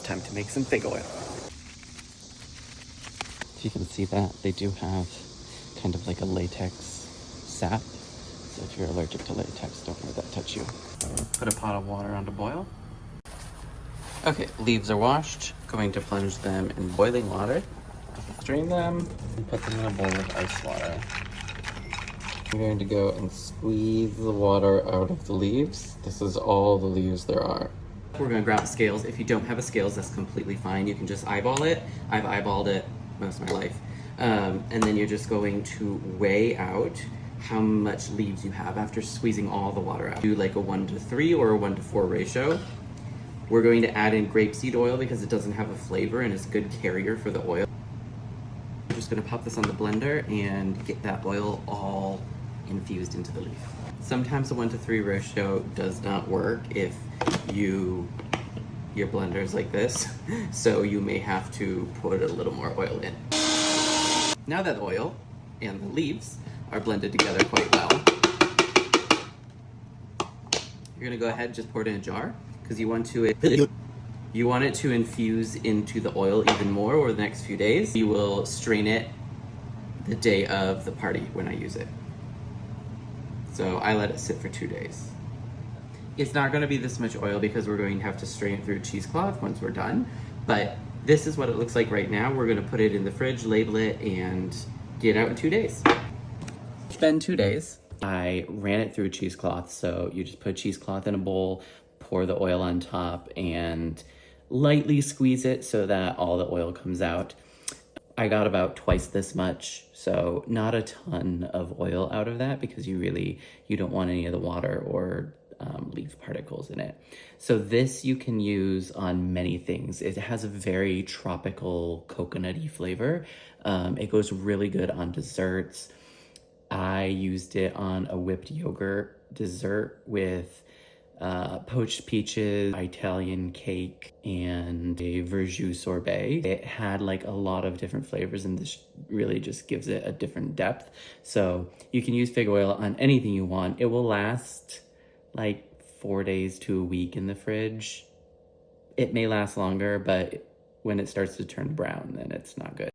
time to make some fig oil. If you can see that, they do have kind of like a latex sap. So if you're allergic to latex, don't let that touch you. Put a pot of water on to boil. Okay, leaves are washed. Going to plunge them in boiling water. Strain them and put them in a bowl of ice water. I'm going to go and squeeze the water out of the leaves. This is all the leaves there are. We're going to grab scales. If you don't have a scales, that's completely fine. You can just eyeball it. I've eyeballed it most of my life. And then you're just going to weigh out how much leaves you have after squeezing all the water out. Do like a 1-to-3 or a 1-to-4 ratio. We're going to add in grapeseed oil because it doesn't have a flavor and it's a good carrier for the oil. We're just going to pop this on the blender and get that oil all infused into the leaf. Sometimes a 1-to-3 ratio does not work if your blender is like this, so you may have to put a little more oil in. Now that the oil and the leaves are blended together quite well, you're going to go ahead and just pour it in a jar because you want it to infuse into the oil even more over the next few days. You will strain it the day of the party when I use it. So I let it sit for 2 days. It's not going to be this much oil because we're going to have to strain it through a cheesecloth once we're done. But this is what it looks like right now. We're going to put it in the fridge, label it, and get it out in 2 days. It's been 2 days. I ran it through a cheesecloth. So you just put a cheesecloth in a bowl, pour the oil on top, and lightly squeeze it so that all the oil comes out. I got about twice this much, so not a ton of oil out of that because you don't want any of the water or leaf particles in it. So this you can use on many things. It has a very tropical coconutty flavor. It goes really good on desserts. I used it on a whipped yogurt dessert with poached peaches, Italian cake, and a verjus sorbet. It had like a lot of different flavors and this really just gives it a different depth. So you can use fig oil on anything you want. It will last like 4 days to a week in the fridge. It may last longer, but when it starts to turn brown, then it's not good.